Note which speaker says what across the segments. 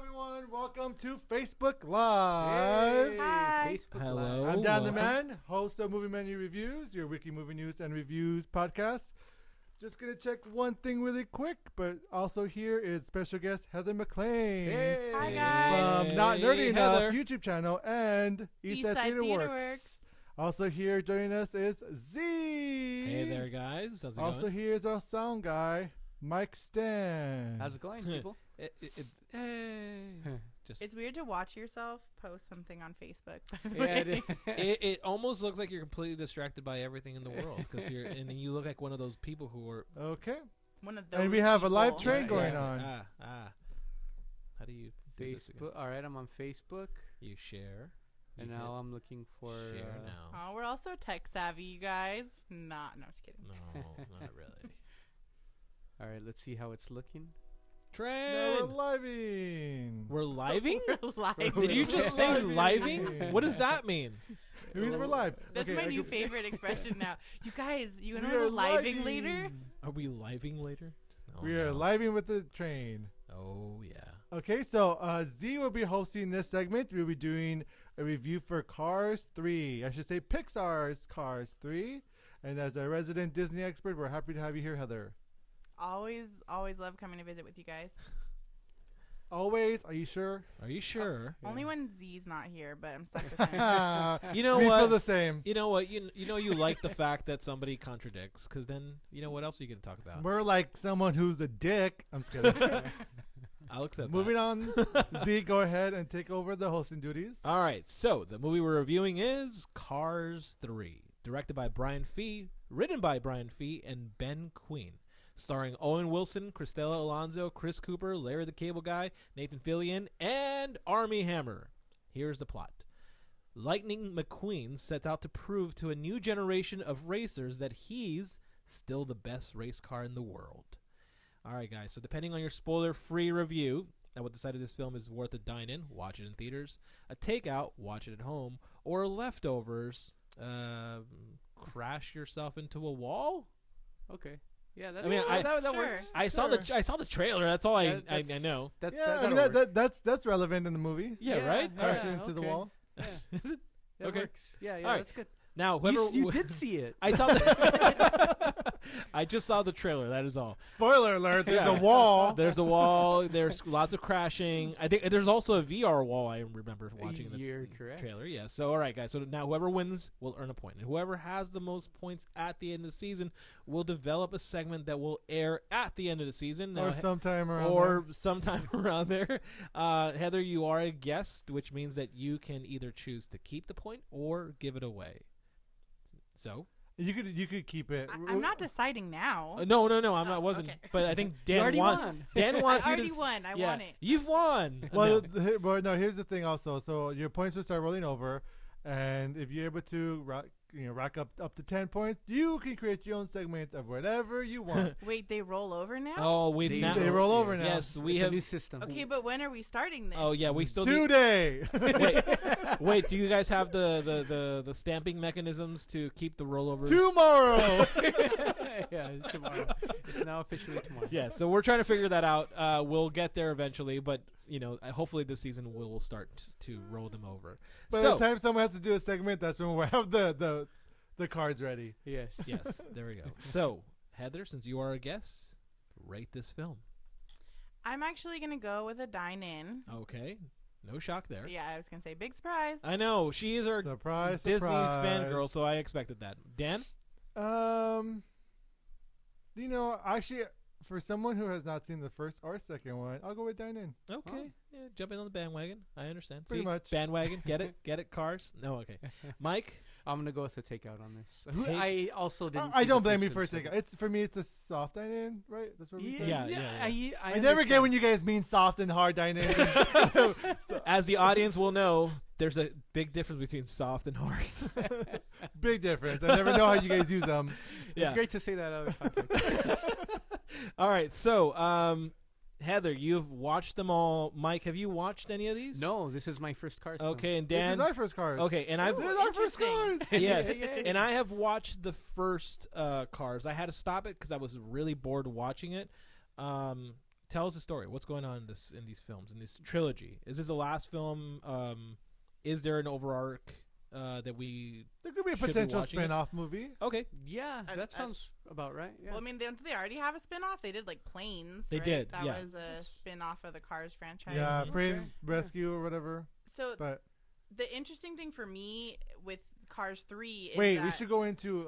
Speaker 1: everyone. Welcome to Facebook Live.
Speaker 2: Hey,
Speaker 3: Hi.
Speaker 2: Facebook
Speaker 4: Hello.
Speaker 2: Live.
Speaker 1: I'm Dan the Man, host of Movie Menu Reviews, your wiki movie news and reviews podcast. Just going to check one thing really quick, but also here is special guest Heather McLane.
Speaker 2: Hey.
Speaker 3: Hi, guys.
Speaker 1: From Not Nerdy Enough
Speaker 4: Heather.
Speaker 1: YouTube channel and Eastside Theatre Works. Also here joining us is Z.
Speaker 4: Hey there, guys. How's it
Speaker 1: Also
Speaker 4: going?
Speaker 1: here is our sound guy, Mike Stan.
Speaker 2: How's it going, people?
Speaker 4: Just
Speaker 3: It's weird to watch yourself post something on Facebook.
Speaker 2: Yeah,
Speaker 4: it almost looks like you're completely distracted by everything in the world because you're and then you look like one of those people who are
Speaker 1: Okay.
Speaker 3: One of those.
Speaker 1: And we have a live
Speaker 3: people.
Speaker 1: train
Speaker 2: Yeah,
Speaker 1: going
Speaker 2: exactly.
Speaker 1: on.
Speaker 4: How do you do this again?
Speaker 2: Facebook. All right, I'm on Facebook,
Speaker 4: You share.
Speaker 2: and
Speaker 4: You
Speaker 2: now I'm looking for.
Speaker 4: hit share now.
Speaker 3: Oh, we're also tech savvy, you guys. No, just kidding.
Speaker 4: No, not really.
Speaker 2: All right, let's see how it's looking.
Speaker 4: Train.
Speaker 1: No, we're living.
Speaker 4: We're living?
Speaker 3: We're live.
Speaker 4: Did you just say
Speaker 1: Living.
Speaker 4: living? What does that mean?
Speaker 1: It means we're live.
Speaker 3: That's
Speaker 1: Okay,
Speaker 3: my
Speaker 1: I
Speaker 3: new
Speaker 1: can-
Speaker 3: favorite expression now. You guys, you and
Speaker 1: We
Speaker 3: I are
Speaker 1: are
Speaker 3: living later?
Speaker 4: Are we living later? Oh,
Speaker 1: We are
Speaker 4: no.
Speaker 1: living with the train.
Speaker 4: Oh yeah.
Speaker 1: Okay, so Z will be hosting this segment. We'll be doing a review for Cars 3. I should say Pixar's Cars 3. And as a resident Disney expert, we're happy to have you here, Heather.
Speaker 3: Always love coming to visit with you guys.
Speaker 1: Always, are you sure?
Speaker 4: Are you sure?
Speaker 3: Only when Z's not here, but I'm stuck with him.
Speaker 4: You know
Speaker 1: we
Speaker 4: what?
Speaker 1: feel the same.
Speaker 4: You know what? You know you like the fact that somebody contradicts, because then you know what else are you going to talk about?
Speaker 1: We're like someone who's a dick. I'm just kidding.
Speaker 4: I'll accept
Speaker 1: Moving
Speaker 4: that.
Speaker 1: on, Z, go ahead and take over the hosting duties.
Speaker 4: All right, so the movie we're reviewing is Cars 3, directed by Brian Fee, written by Brian Fee and Ben Queen, starring Owen Wilson, Cristela Alonso, Chris Cooper, Larry the Cable Guy, Nathan Fillion, and Armie Hammer. Here's the plot. Lightning McQueen sets out to prove to a new generation of racers that he's still the best race car in the world. All right, guys, so depending on your spoiler-free review, I would decide if this film is worth a dine-in, watch it in theaters, a takeout, watch it at home, or leftovers, crash yourself into a wall?
Speaker 2: Okay. Yeah, that,
Speaker 4: I mean,
Speaker 2: that
Speaker 3: Sure.
Speaker 2: works.
Speaker 4: I saw the trailer. That's all I know.
Speaker 2: That,
Speaker 1: Yeah,
Speaker 2: that,
Speaker 1: I mean,
Speaker 2: that'll work.
Speaker 1: that's relevant in the movie.
Speaker 4: Yeah, right.
Speaker 2: Yeah.
Speaker 1: Crashing into the
Speaker 2: okay.
Speaker 1: wall.
Speaker 2: Yeah,
Speaker 4: Is it?
Speaker 2: that
Speaker 4: Okay.
Speaker 2: works. Yeah,
Speaker 4: All right.
Speaker 2: that's good.
Speaker 4: Now, whoever
Speaker 2: You did see it.
Speaker 4: I saw the I just saw the trailer. That is all.
Speaker 1: Spoiler alert, there's
Speaker 4: Yeah.
Speaker 1: a wall.
Speaker 4: There's a wall. There's lots of crashing. I think there's also a VR wall. I remember watching the
Speaker 2: You're correct.
Speaker 4: trailer. Yeah. So all right, guys. So now whoever wins will earn a point, and whoever has the most points at the end of the season will develop a segment that will air at the end of the season. Now,
Speaker 1: Or sometime around
Speaker 4: or sometime around there. Heather, you are a guest, which means that you can either choose to keep the point or give it away. So
Speaker 1: there. You could keep it.
Speaker 3: I'm not deciding now.
Speaker 4: no, I'm not.
Speaker 3: Oh,
Speaker 4: Wasn't.
Speaker 3: okay.
Speaker 4: But I think
Speaker 2: You
Speaker 4: Dan
Speaker 2: already
Speaker 4: won.
Speaker 2: won.
Speaker 4: Dan
Speaker 3: I
Speaker 4: wants you
Speaker 3: already
Speaker 4: to.
Speaker 3: won. I
Speaker 4: yeah,
Speaker 3: won it.
Speaker 4: You've won.
Speaker 1: Well,
Speaker 4: No.
Speaker 1: but no. Here's the thing. Also, so your points will start rolling over, and if you're able to rack up to 10 points, you can create your own segment of whatever you want.
Speaker 3: Wait, they roll over now?
Speaker 4: Oh, we've
Speaker 2: They-
Speaker 4: now.
Speaker 1: They roll over now.
Speaker 4: Yes, we
Speaker 2: It's
Speaker 4: have.
Speaker 2: a new system.
Speaker 3: Okay, but when are we starting this?
Speaker 4: Oh yeah, we still need.
Speaker 1: Today.
Speaker 4: Wait. Do you guys have the stamping mechanisms to keep the rollovers?
Speaker 1: Tomorrow.
Speaker 2: Yeah, tomorrow. It's now officially tomorrow.
Speaker 4: Yeah, so we're trying to figure that out. We'll get there eventually, but hopefully this season we'll start to roll them over.
Speaker 1: By
Speaker 4: so
Speaker 1: the time someone has to do a segment, that's when we'll have the cards ready.
Speaker 2: Yes.
Speaker 4: yes, there we go. So Heather, since you are a guest, rate this film.
Speaker 3: I'm actually going to go with a dine-in.
Speaker 4: Okay, no shock there.
Speaker 3: Yeah, I was going to say big surprise.
Speaker 4: I know she is our
Speaker 1: Surprise,
Speaker 4: Disney
Speaker 1: surprise.
Speaker 4: fangirl, so I expected that. Dan,
Speaker 1: Actually, for someone who has not seen the first or second one, I'll go with Dine In.
Speaker 4: okay,
Speaker 2: Oh.
Speaker 4: yeah, jump in on the bandwagon. I understand.
Speaker 1: Pretty
Speaker 4: See?
Speaker 1: much.
Speaker 4: Bandwagon, get it, Cars. No, okay. Mike,
Speaker 2: I'm gonna go with a takeout on this.
Speaker 4: Take-
Speaker 2: I also didn't.
Speaker 1: I
Speaker 2: see
Speaker 1: don't
Speaker 2: the
Speaker 1: blame
Speaker 2: first
Speaker 1: you for
Speaker 2: one,
Speaker 1: a
Speaker 2: so-
Speaker 1: takeout. It's for me. It's a soft Dine In, right? That's what we say.
Speaker 4: Yeah.
Speaker 1: I never get when you guys mean soft and hard Dine In.
Speaker 4: as the audience will know, there's a big difference between soft and hard.
Speaker 1: Big difference. I never know how you guys use them.
Speaker 4: Yeah.
Speaker 2: It's great to say that out of context.
Speaker 4: All right, so Heather, you've watched them all. Mike, have you watched any of these?
Speaker 2: No, this is my first Cars film.
Speaker 4: Okay, and
Speaker 1: This
Speaker 4: Dan.
Speaker 1: is our first Cars.
Speaker 4: Okay, and I've
Speaker 1: This is our first
Speaker 3: interesting.
Speaker 1: Cars.
Speaker 4: yes, and I have watched the first Cars. I had to stop it because I was really bored watching it. tell us the story. What's going on in these films, in this trilogy? Is this the last film? Is there an overarch that we?
Speaker 1: There could be a
Speaker 4: should be
Speaker 1: potential
Speaker 4: watching it?
Speaker 1: spin-off movie.
Speaker 4: Okay,
Speaker 2: Yeah,
Speaker 3: I-
Speaker 2: that sounds about right. Yeah.
Speaker 3: Well, I mean, don't they already have a spin-off? They did like Planes.
Speaker 4: They
Speaker 3: right?
Speaker 4: did,
Speaker 3: That
Speaker 4: yeah.
Speaker 3: was a spin-off of the Cars franchise.
Speaker 1: Yeah,
Speaker 4: Mhm.
Speaker 1: Brain
Speaker 2: Okay,
Speaker 1: Rescue or whatever.
Speaker 3: So
Speaker 1: But
Speaker 3: the interesting thing for me with Cars 3 is
Speaker 1: wait,
Speaker 3: that
Speaker 1: we should go into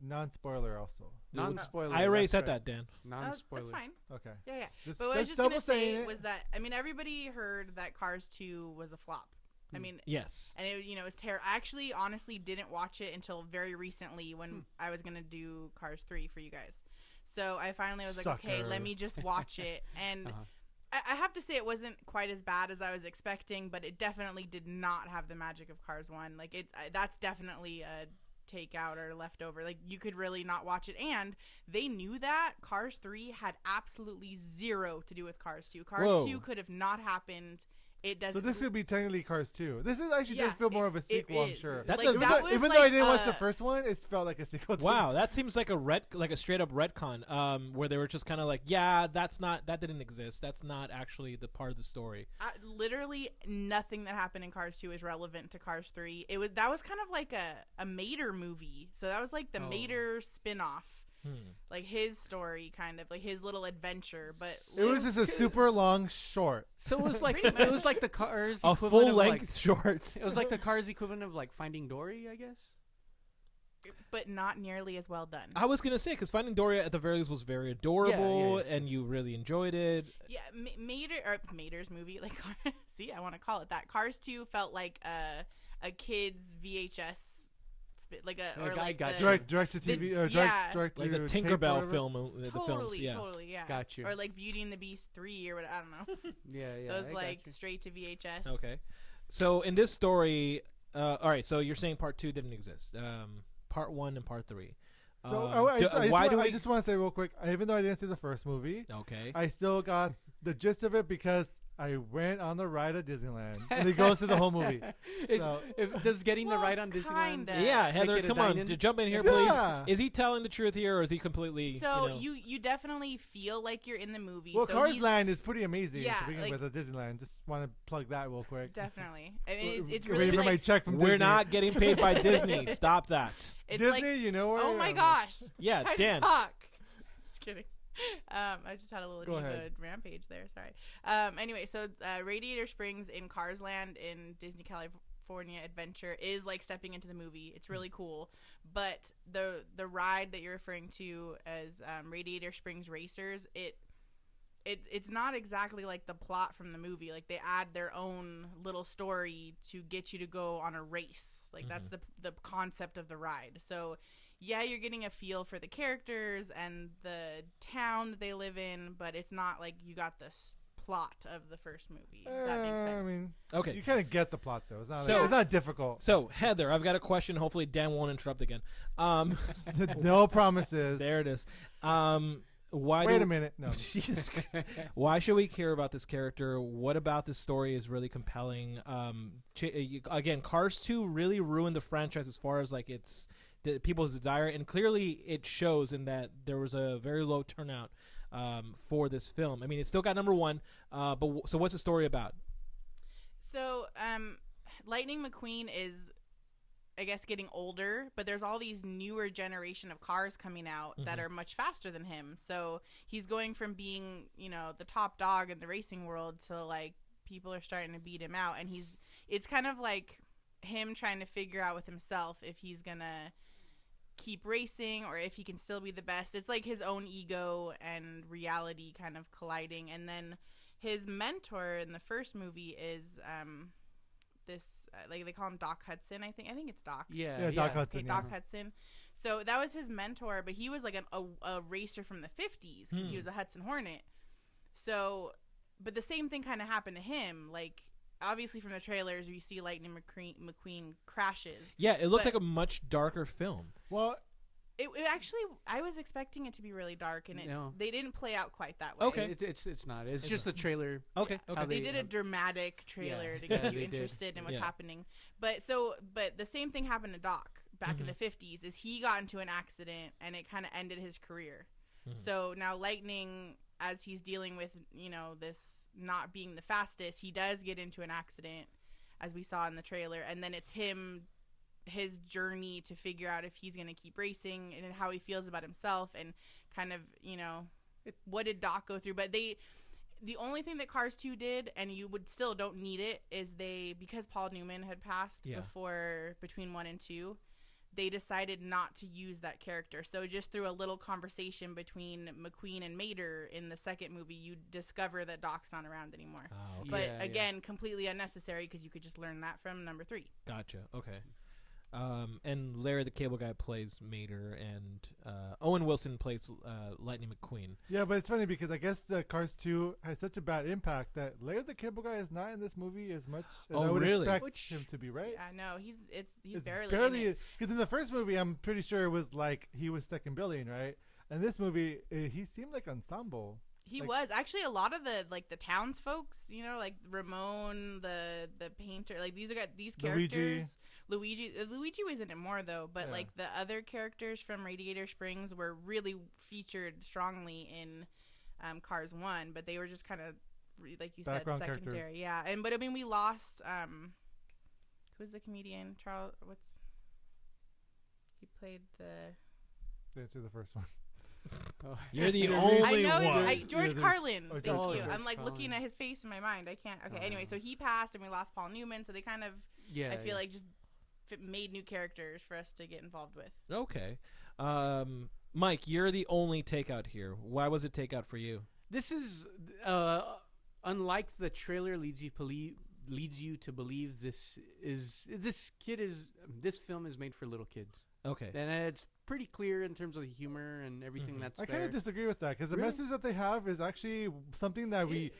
Speaker 1: non-spoiler also.
Speaker 2: Non-spoiler.
Speaker 4: I already
Speaker 1: that's
Speaker 4: said
Speaker 1: right.
Speaker 4: that, Dan.
Speaker 2: Non-spoiler.
Speaker 3: That's fine.
Speaker 1: Okay.
Speaker 3: Yeah.
Speaker 1: Just,
Speaker 3: But what I was
Speaker 1: just
Speaker 3: just gonna
Speaker 1: double saying
Speaker 3: say
Speaker 1: it.
Speaker 3: was that I mean everybody heard that Cars 2 was a flop. I mean,
Speaker 4: Yes.
Speaker 3: and it was terrible. I actually honestly didn't watch it until very recently when I was gonna do Cars 3 for you guys. So I finally was like, okay,
Speaker 1: Sucker.
Speaker 3: let me just watch it. And
Speaker 2: Uh-huh.
Speaker 3: I have to say it wasn't quite as bad as I was expecting, but it definitely did not have the magic of Cars 1. Like that's definitely a takeout or leftover. Like you could really not watch it, and they knew that Cars 3 had absolutely zero to do with Cars 2. Cars
Speaker 4: Whoa.
Speaker 3: 2 could have not happened. It doesn't.
Speaker 1: So this could be technically Cars 2. This is actually
Speaker 3: Yeah,
Speaker 1: does feel more of a
Speaker 3: it
Speaker 1: sequel, I'm
Speaker 3: is.
Speaker 1: sure.
Speaker 4: That's
Speaker 3: Like,
Speaker 4: a-
Speaker 3: that was
Speaker 1: even though I
Speaker 3: like,
Speaker 1: didn't watch the first one, it felt like a sequel. To
Speaker 4: Wow, that seems like a straight up retcon, where they were just kind of like, yeah, that didn't exist. That's not actually the part of the story.
Speaker 3: Literally nothing that happened in Cars 2 is relevant to Cars 3. That was kind of like a Mater movie. So that was like the Mater spin-off. Like his story, kind of like his little adventure, but
Speaker 1: It was just a super long short.
Speaker 2: So it was like
Speaker 3: Pretty much.
Speaker 2: it was like the Cars
Speaker 4: A
Speaker 2: equivalent
Speaker 4: full
Speaker 2: of,
Speaker 4: length
Speaker 2: like,
Speaker 4: short.
Speaker 2: It was like the Cars equivalent of like Finding Dory, I guess.
Speaker 3: but not nearly as well done.
Speaker 4: I was gonna say because Finding Dory at the very least was very adorable,
Speaker 2: yes,
Speaker 4: and
Speaker 2: yes.
Speaker 4: you really enjoyed it.
Speaker 3: Yeah, Mater's movie. Like, see, I want to call it that. Cars 2 felt like a kid's VHS, like a or
Speaker 2: I
Speaker 3: like
Speaker 2: got
Speaker 3: the,
Speaker 2: you.
Speaker 1: Direct to TV or
Speaker 3: yeah.
Speaker 1: direct
Speaker 4: Like
Speaker 1: to
Speaker 4: the
Speaker 1: tape or
Speaker 4: Tinkerbell
Speaker 1: whatever.
Speaker 4: film, the
Speaker 3: Totally,
Speaker 4: films, yeah.
Speaker 3: totally, yeah.
Speaker 2: Got you.
Speaker 3: Or like Beauty and the Beast 3 or what? I don't know.
Speaker 2: Yeah.
Speaker 3: Those
Speaker 2: I got
Speaker 3: like
Speaker 2: you.
Speaker 3: straight to VHS.
Speaker 4: Okay, so in this story, all right. So you're saying part 2 didn't exist. Part 1 and part 3.
Speaker 1: So
Speaker 4: why do
Speaker 1: I
Speaker 4: we?
Speaker 1: just want to say real quick, even though I didn't see the first movie,
Speaker 4: Okay.
Speaker 1: I still got the gist of it because I went on the ride at Disneyland, and it goes through the whole movie. So-
Speaker 2: Does getting the
Speaker 3: Well,
Speaker 2: ride on Disneyland?
Speaker 3: kinda.
Speaker 4: Yeah,
Speaker 2: Make
Speaker 4: Heather,
Speaker 2: it a
Speaker 4: come on,
Speaker 2: dine-in?
Speaker 4: jump in here,
Speaker 1: Yeah.
Speaker 4: please. Is he telling the truth here, or is he completely?
Speaker 3: So
Speaker 4: you know?
Speaker 3: you definitely feel like you're in the movie.
Speaker 1: Well,
Speaker 3: so
Speaker 1: Cars
Speaker 3: he's-
Speaker 1: Land is pretty amazing
Speaker 3: Yeah,
Speaker 1: to begin
Speaker 3: like-
Speaker 1: with at Disneyland. Just want to plug that real quick.
Speaker 3: Definitely. I mean, it's
Speaker 1: Waiting
Speaker 3: really
Speaker 1: for
Speaker 3: like
Speaker 1: my check from
Speaker 4: We're
Speaker 1: Disney.
Speaker 4: not getting paid by Disney. Stop that.
Speaker 3: it's
Speaker 1: Disney,
Speaker 3: like,
Speaker 1: you know where
Speaker 3: oh
Speaker 1: I
Speaker 3: my
Speaker 1: am.
Speaker 3: gosh.
Speaker 4: Yeah,
Speaker 3: Try to
Speaker 4: Dan.
Speaker 3: talk. Just kidding. I just had a little
Speaker 1: Go
Speaker 3: diva
Speaker 1: ahead.
Speaker 3: rampage there. Sorry. Anyway, so Radiator Springs in Cars Land in Disney California Adventure is like stepping into the movie. It's really cool. But the ride that you're referring to as Radiator Springs Racers, it's not exactly like the plot from the movie. Like they add their own little story to get you to go on a race. Like that's the concept of the ride. So yeah, you're getting a feel for the characters and the town that they live in, but it's not like you got this plot of the first movie. If that makes sense.
Speaker 1: I mean,
Speaker 4: Okay.
Speaker 1: you kind of get the plot though. It's not,
Speaker 4: So-
Speaker 1: it's not difficult.
Speaker 4: So Heather, I've got a question. Hopefully Dan won't interrupt again.
Speaker 1: No promises.
Speaker 4: There it is. Why?
Speaker 1: Wait a minute. No.
Speaker 4: Jesus. Why should we care about this character? What about this story is really compelling? Again, Cars 2 really ruined the franchise as far as like the people's desire, and clearly it shows in that there was a very low turnout for this film. I mean, it still got number 1, but so what's the story about?
Speaker 3: So, Lightning McQueen is, I guess, getting older, but there's all these newer generation of cars coming out that are much faster than him. So he's going from being, the top dog in the racing world to like people are starting to beat him out, and it's kind of like him trying to figure out with himself if he's gonna keep racing or if he can still be the best. It's like his own ego and reality kind of colliding. And then his mentor in the first movie is this like they call him Doc Hudson. I think it's Doc.
Speaker 1: Yeah, Doc Hudson.
Speaker 3: Okay, Doc Hudson. So that was his mentor, but he was like a racer from the 50s because he was a Hudson Hornet. So, but the same thing kind of happened to him. Like, obviously from the trailers, we see Lightning McQueen crashes.
Speaker 4: Yeah, it looks
Speaker 3: But-
Speaker 4: like a much darker film.
Speaker 1: Well,
Speaker 3: It actually, I was expecting it to be really dark, and
Speaker 2: No.
Speaker 3: they didn't play out quite that way.
Speaker 4: Okay.
Speaker 2: It's not. It's just the trailer.
Speaker 4: Okay,
Speaker 3: Yeah.
Speaker 4: okay.
Speaker 3: They
Speaker 2: They-
Speaker 3: did a dramatic trailer
Speaker 2: Yeah.
Speaker 3: to get
Speaker 2: Yeah,
Speaker 3: you
Speaker 2: they did.
Speaker 3: interested in what's
Speaker 4: Yeah.
Speaker 3: happening. But the same thing happened to Doc back in the 50s. Is he got into an accident and it kind of ended his career. So now Lightning as he's dealing with, this not being the fastest, he does get into an accident, as we saw in the trailer, and then it's his journey to figure out if he's going to keep racing and how he feels about himself and kind of, what did Doc go through. But the only thing that Cars 2 did, and you would still don't need it, is because Paul Newman had passed between 1 and 2, they decided not to use that character. So just through a little conversation between McQueen and Mater in the second movie, you discover that Doc's not around anymore.
Speaker 4: Oh, okay.
Speaker 3: But again, completely unnecessary because you could just learn that from number 3.
Speaker 4: Gotcha. Okay. And Larry the Cable Guy plays Mater, and Owen Wilson plays Lightning McQueen.
Speaker 1: Yeah, but it's funny because I guess the Cars 2 has such a bad impact that Larry the Cable Guy is not in this movie as much as I would expect him to be, right?
Speaker 3: I know he's barely
Speaker 1: because in the first movie I'm pretty sure it was like he was second billing, right? And this movie he seemed like ensemble.
Speaker 3: He was actually a lot of the townsfolk, like Ramon, the painter, like these characters. Luigi was in it more though, but like the other characters from Radiator Springs were really featured strongly in Cars 1, but they were just kind of like you
Speaker 1: background
Speaker 3: said, secondary.
Speaker 1: Characters.
Speaker 3: Yeah, but I mean we lost who's the comedian? Charles. He played the.
Speaker 1: Answer the first one.
Speaker 4: You're the only one.
Speaker 3: George Carlin. Thank you.
Speaker 2: George
Speaker 3: I'm like
Speaker 2: Carlin.
Speaker 3: looking at his face in my mind. I can't. Okay. Anyway, so he passed, and we lost Paul Newman. So they kind of.
Speaker 2: Yeah.
Speaker 3: I feel like just made new characters for us to get involved with.
Speaker 4: Okay. Mike, you're the only takeout here. Why was it takeout for you?
Speaker 2: This is unlike the trailer leads you to believe this film is made for little kids.
Speaker 4: Okay.
Speaker 2: And it's pretty clear in terms of the humor and everything that's
Speaker 1: I
Speaker 2: there.
Speaker 1: kind of disagree with that because the
Speaker 2: Really?
Speaker 1: message that they have is actually something that
Speaker 2: It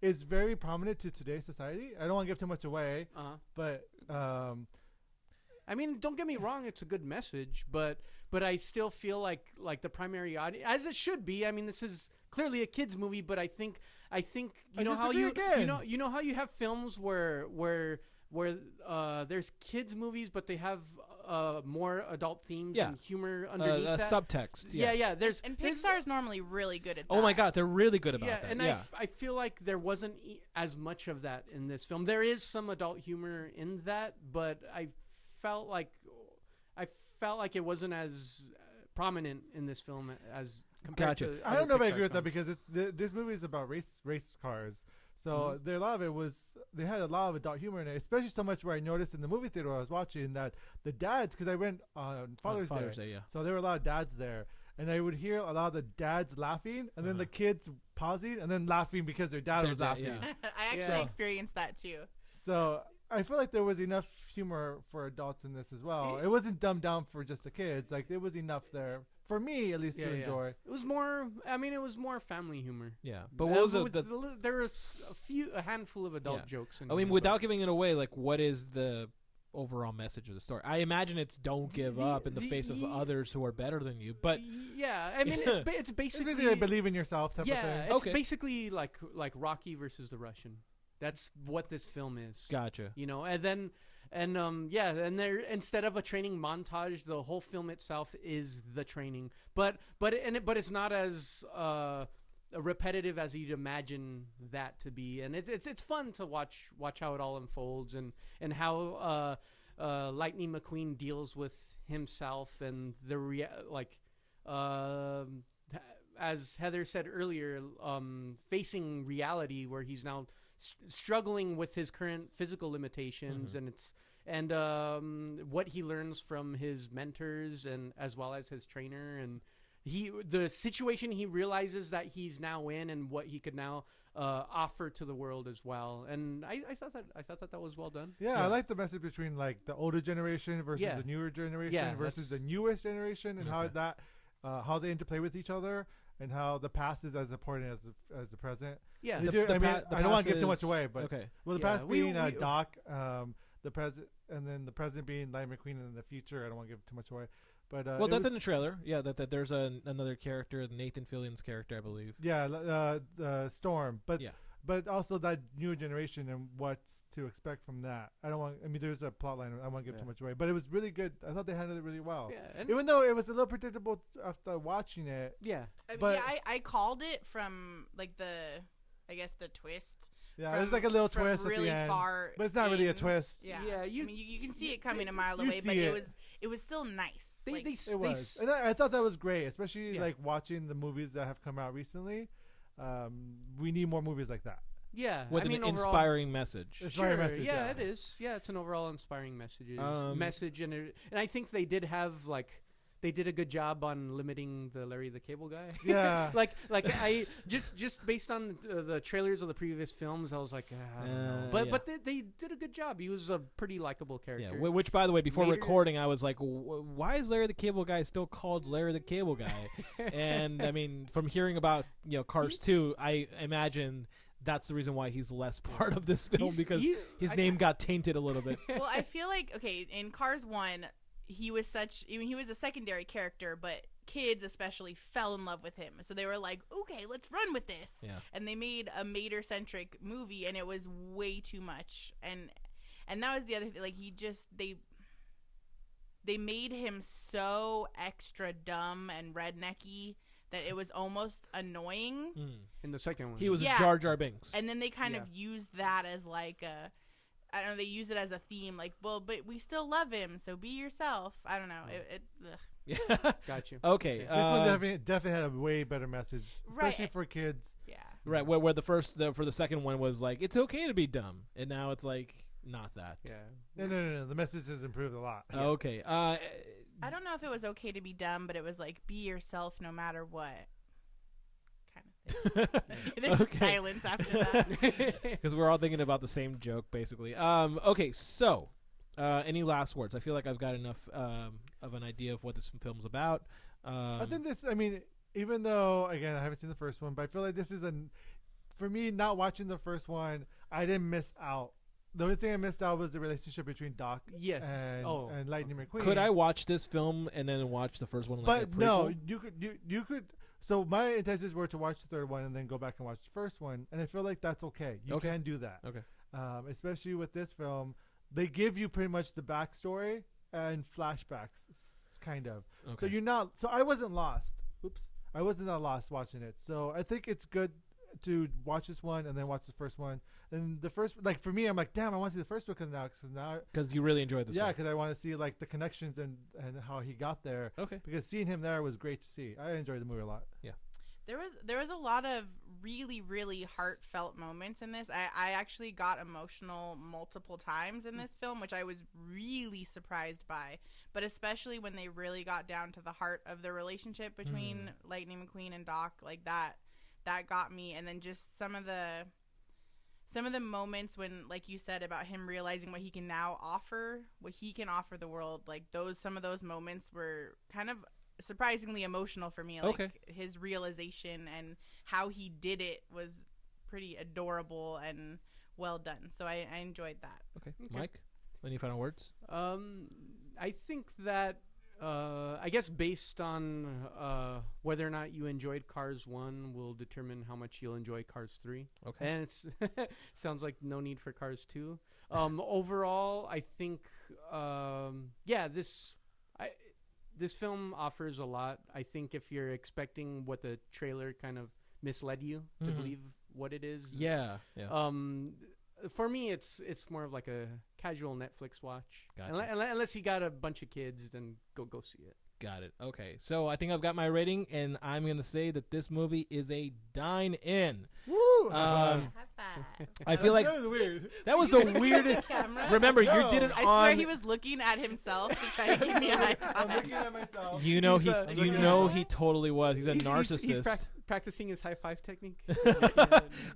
Speaker 1: is very prominent to today's society. I don't want to give too much away, but
Speaker 2: I mean, don't get me wrong; it's a good message, but I still feel like the primary audience, as it should be. I mean, this is clearly a kids' movie, but I think you know how you have films where there's kids' movies, but they have more adult themes and humor underneath that.
Speaker 4: Subtext. Yes.
Speaker 2: Yeah.
Speaker 3: And Pixar's normally really good at that.
Speaker 4: Oh my God, they're really good about that.
Speaker 2: And I feel like there wasn't as much of that in this film. There is some adult humor in that, but I felt like it wasn't as prominent in this film as compared to.
Speaker 1: I don't know if I
Speaker 2: Pixar
Speaker 1: agree with that
Speaker 2: films.
Speaker 1: because this movie is about race cars. So a lot of it they had a lot of adult humor in it, especially so much where I noticed in the movie theater I was watching that the dads, because I went on Father's Day, so there were a lot of dads there, and I would hear a lot of the dads laughing, and then the kids pausing, and then laughing because their dad was laughing.
Speaker 3: I actually experienced that too.
Speaker 1: So I feel like there was enough humor for adults in this as well. It wasn't dumbed down for just the kids. Like there was enough there for me, at least, to enjoy.
Speaker 2: It was more. I mean, it was more family humor.
Speaker 4: Yeah, but what was
Speaker 2: there was a handful of adult jokes.
Speaker 4: I mean, without giving it away, like, what is the overall message of the story? I imagine it's don't give up in the face of others who are better than you. But
Speaker 2: yeah, I mean, it's basically
Speaker 1: like believe in yourself type of thing.
Speaker 2: It's basically like Rocky versus the Russian. That's what this film is.
Speaker 4: Gotcha.
Speaker 2: You know, and then. And there instead of a training montage, the whole film itself is the training. But it's not as repetitive as you'd imagine that to be. And it's fun to watch how it all unfolds and how Lightning McQueen deals with himself and as Heather said earlier, facing reality where he's now struggling with his current physical limitations, and what he learns from his mentors and as well as his trainer, and the situation he realizes that he's now in, and what he could now offer to the world as well. And I thought that was well done.
Speaker 1: Yeah, I like the message between like the older generation versus the newer generation versus the newest generation, and how they interplay with each other. And how the past is as important as the present. Yeah, I don't want to give too much away, but the past being Doc, the present, and then the present being Lightning McQueen, and then the future. I don't want to give too much away, but
Speaker 4: that's in the trailer. Yeah, that there's another character, Nathan Fillion's character, I believe.
Speaker 1: Yeah, Storm. But but also that newer generation and what's to expect from that. I mean, there's a plot line. I don't want to give too much away, but it was really good. I thought they handled it really well. Yeah, even though it was a little predictable after watching it.
Speaker 2: Yeah.
Speaker 3: I called it from like I guess the twist.
Speaker 1: Yeah, there's like a little twist really at the end, far but it's not really a twist.
Speaker 3: Yeah, yeah. You can see it coming a mile away, but it was still nice.
Speaker 1: It was, and I thought that was great, especially like watching the movies that have come out recently. We need more movies like that.
Speaker 2: Yeah,
Speaker 4: with an inspiring message.
Speaker 2: Sure, message, yeah, it is. Yeah, it's an overall inspiring message, and I think they did have they did a good job on limiting the Larry the Cable Guy.
Speaker 1: Yeah,
Speaker 2: like I just based on the trailers of the previous films, I was like, I don't know. But they did a good job. He was a pretty likable character.
Speaker 4: Yeah, which by the way, before recording, I was like, why is Larry the Cable Guy still called Larry the Cable Guy? And I mean, from hearing about Cars 2, I imagine that's the reason why he's less part of this film because his name got tainted a little bit.
Speaker 3: Well, I feel like in Cars 1. He was a secondary character, but kids especially fell in love with him. So they were like, okay, let's run with this. Yeah. And they made a Mater-centric movie, and it was way too much. And that was the other thing. Like, they made him so extra dumb and rednecky that it was almost annoying.
Speaker 2: In the second one.
Speaker 4: He was a Jar Jar Binks.
Speaker 3: And then they kind of used that as like a... I don't know. They use it as a theme, like, well, but we still love him, so be yourself. I don't know.
Speaker 4: Yeah,
Speaker 2: got you.
Speaker 4: Okay,
Speaker 1: this one definitely had a way better message, especially for kids.
Speaker 3: Yeah,
Speaker 4: right. Where the for the second one was like, it's okay to be dumb, and now it's like not that.
Speaker 1: Yeah. No. The message has improved a lot.
Speaker 4: Okay.
Speaker 3: I don't know if it was okay to be dumb, but it was like, be yourself no matter what. There's silence after that
Speaker 4: because we're all thinking about the same joke basically. Okay, so any last words? I feel like I've got enough of an idea of what this film's about.
Speaker 1: I think even though again I haven't seen the first one, but I feel like this is for me, not watching the first one, I didn't miss out. The only thing I missed out was the relationship between Doc and Lightning McQueen.
Speaker 4: Could I watch this film and then watch the first one?
Speaker 1: But no, you could. So my intentions were to watch the third one and then go back and watch the first one, and I feel like that's okay. You can do that.
Speaker 4: Okay.
Speaker 1: Especially with this film, they give you pretty much the backstory and flashbacks, kind of. Okay. So you're not. So I wasn't lost. I wasn't lost watching it. So I think it's good to watch this one and then watch the first one. And the first, like for me, I'm like, damn, I want to see the first one
Speaker 4: because you really enjoyed this.
Speaker 1: Yeah, because I want to see like the connections and how he got there.
Speaker 4: Okay.
Speaker 1: Because seeing him there was great to see. I enjoyed the movie a lot.
Speaker 4: Yeah.
Speaker 3: There was a lot of really, really heartfelt moments in this. I actually got emotional multiple times in this film, which I was really surprised by. But especially when they really got down to the heart of the relationship between Lightning McQueen and Doc, like that got me. And then just some of the moments when, like you said, about him realizing what he can offer the world, like some of those moments were kind of surprisingly emotional for me. Like his realization and how he did it was pretty adorable and well done. So I enjoyed that.
Speaker 4: Okay. Mike, any final words?
Speaker 2: I think that I guess based on whether or not you enjoyed Cars 1 will determine how much you'll enjoy Cars 3.
Speaker 4: Okay.
Speaker 2: And it's sounds like no need for Cars 2. Overall, I think, this film offers a lot. I think if you're expecting what the trailer kind of misled you to believe what it is.
Speaker 4: Yeah.
Speaker 2: For me, it's more of like a casual Netflix watch.
Speaker 4: Gotcha.
Speaker 2: Unless you got a bunch of kids, then go see it.
Speaker 4: Got it. Okay, so I think I've got my rating, and I'm going to say that this movie is a dine-in.
Speaker 1: Woo!
Speaker 4: I feel like
Speaker 1: that was weird.
Speaker 4: That was the weirdest. Remember, you did it
Speaker 3: I swear he was looking at himself to try to give me a high five.
Speaker 1: I'm looking at myself.
Speaker 4: He totally was. He's a narcissist.
Speaker 2: He's practicing his high five technique.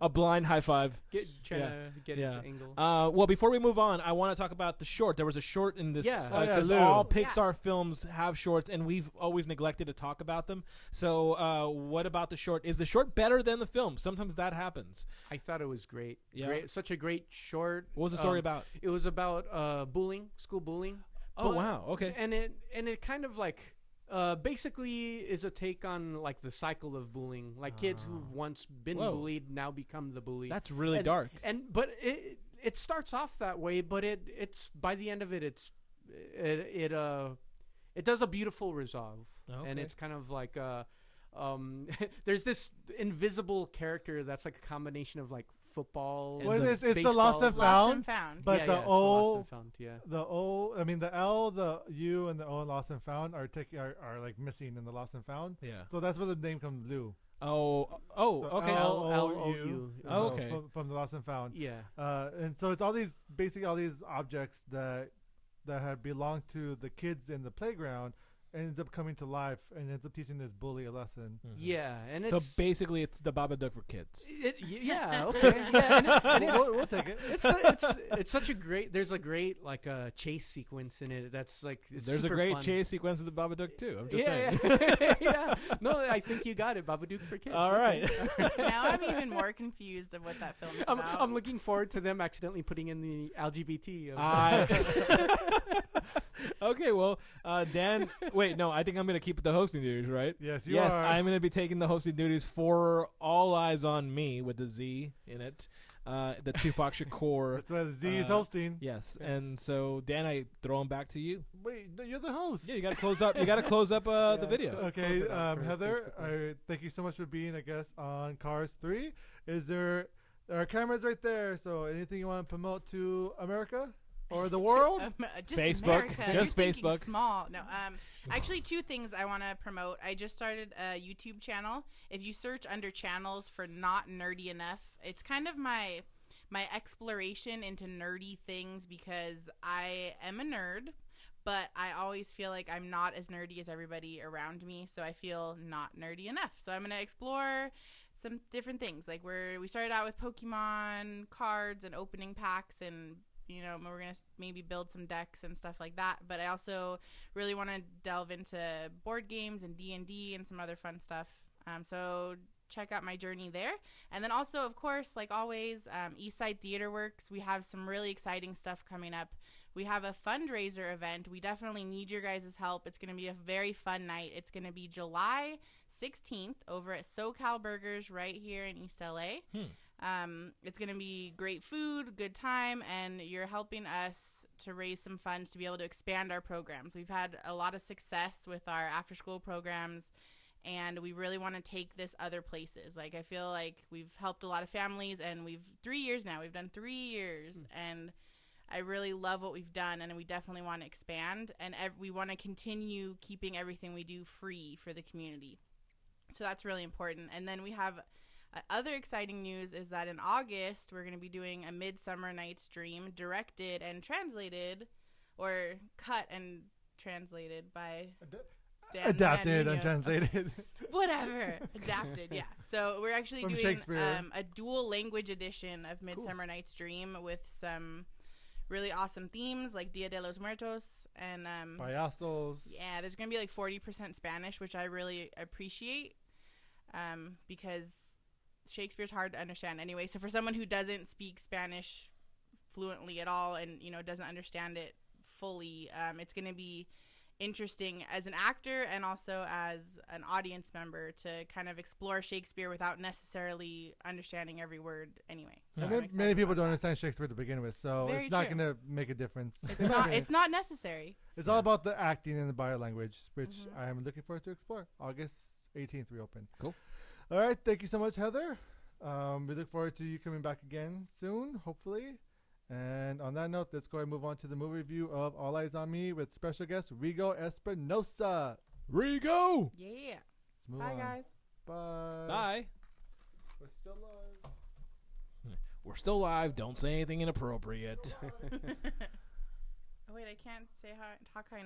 Speaker 4: A blind high five.
Speaker 2: Trying to get his angle.
Speaker 4: Well, before we move on, I want to talk about the short. There was a short in this because all Pixar films have shorts, and we've always neglected to talk about them. So, what about the short? Is the short better than the film? Sometimes that happens.
Speaker 2: I thought it was great.
Speaker 4: Yeah.
Speaker 2: Such a great short.
Speaker 4: What was the story about?
Speaker 2: It was about bullying, school bullying.
Speaker 4: Oh, wow. Okay.
Speaker 2: And it kind of like Basically is a take on like the cycle of bullying. Like kids who've once been bullied now become the bully.
Speaker 4: That's really dark.
Speaker 2: But it starts off that way, but it's by the end of it does a beautiful resolve. Okay. And it's kind of like there's this invisible character that's like a combination of like football.
Speaker 1: Well, it's the lost and found. But
Speaker 2: yeah,
Speaker 1: the O,
Speaker 2: lost and found,
Speaker 1: the O, I mean the L, the U, and the O in lost and found are like missing in the lost and found.
Speaker 4: Yeah.
Speaker 1: So that's where the name comes Lou.
Speaker 4: So okay.
Speaker 2: L-O-U.
Speaker 4: Okay.
Speaker 1: From the lost and found.
Speaker 2: Yeah.
Speaker 1: And so it's all these objects that had belonged to the kids in the playground. Ends up coming to life and ends up teaching this bully a lesson.
Speaker 2: Mm-hmm. Yeah, and
Speaker 4: so basically, it's the Babadook for kids.
Speaker 2: Yeah, okay, yeah, and
Speaker 1: we'll take it.
Speaker 2: It's such a great. There's a great like chase sequence in it. That's like
Speaker 4: there's a great
Speaker 2: fun.
Speaker 4: Chase sequence of the Babadook too. I'm just saying.
Speaker 2: Yeah. No, I think you got it, Babadook for kids.
Speaker 4: All right.
Speaker 3: Now I'm even more confused of what that film is about.
Speaker 2: I'm looking forward to them accidentally putting in the LGBT.
Speaker 4: Okay, well, Dan. Wait, no, I think I'm going to keep the hosting duties, right?
Speaker 1: Yes, you are.
Speaker 4: Yes, I'm going to be taking the hosting duties for All Eyes on Me with the Z in it. The Tupac Shakur.
Speaker 1: That's why the Z is hosting.
Speaker 4: Yes, and so Dan, I throw him back to you.
Speaker 1: Wait, you're the host.
Speaker 4: Yeah, you got to close up. You got to close up the video.
Speaker 1: Okay, Heather, thank you so much for being a guest on Cars 3. There are cameras right there. So anything you want to promote to America? Or the world?
Speaker 3: Just
Speaker 4: Facebook.
Speaker 3: America.
Speaker 4: Just Facebook.
Speaker 3: Small. No. Actually, two things I want to promote. I just started a YouTube channel. If you search under channels for Not Nerdy Enough, it's kind of my exploration into nerdy things because I am a nerd, but I always feel like I'm not as nerdy as everybody around me, so I feel not nerdy enough. So I'm going to explore some different things. Like we started out with Pokemon cards and opening packs and we're going to maybe build some decks and stuff like that. But I also really want to delve into board games and D&D and some other fun stuff. So check out my journey there. And then also, of course, like always, Eastside Theatre Works. We have some really exciting stuff coming up. We have a fundraiser event. We definitely need your guys' help. It's going to be a very fun night. It's going to be July 16th over at SoCal Burgers right here in East LA. It's going to be great food, good time, and you're helping us to raise some funds to be able to expand our programs. We've had a lot of success with our after-school programs, and we really want to take this other places. Like, I feel like we've helped a lot of families, and we've 3 years now. We've done 3 years, and I really love what we've done, and we definitely want to expand, and we want to continue keeping everything we do free for the community. So that's really important. And then we have other exciting news is that in August, we're going to be doing a Midsummer Night's Dream directed and translated, or cut and translated by
Speaker 1: adapted and translated.
Speaker 3: Whatever. Adapted, yeah. So we're actually
Speaker 1: From
Speaker 3: doing
Speaker 1: Shakespeare.
Speaker 3: A dual language edition of Midsummer Night's Dream with some really awesome themes like Dia de los Muertos and
Speaker 1: Payasos.
Speaker 3: Yeah, there's going to be like 40% Spanish, which I really appreciate because Shakespeare's hard to understand anyway. So for someone who doesn't speak Spanish fluently at all and, doesn't understand it fully, it's going to be interesting as an actor and also as an audience member to kind of explore Shakespeare without necessarily understanding every word anyway. So
Speaker 1: many people don't understand Shakespeare to begin with, so
Speaker 3: Very
Speaker 1: it's not
Speaker 3: true.
Speaker 1: going to make a difference.
Speaker 3: It's not necessary.
Speaker 1: It's all about the acting and the body language, which I am looking forward to explore. August 18th we open.
Speaker 4: Cool.
Speaker 1: All right, thank you so much, Heather. We look forward to you coming back again soon, hopefully. And on that note, let's go ahead and move on to the movie review of All Eyes on Me with special guest Rigo Espinosa.
Speaker 4: Rigo!
Speaker 3: Yeah.
Speaker 1: Let's move
Speaker 3: Bye,
Speaker 1: on.
Speaker 3: guys.
Speaker 1: Bye.
Speaker 4: Bye.
Speaker 1: We're still live.
Speaker 4: We're still live. Don't say anything inappropriate.
Speaker 3: Oh, wait, I can't say how I normally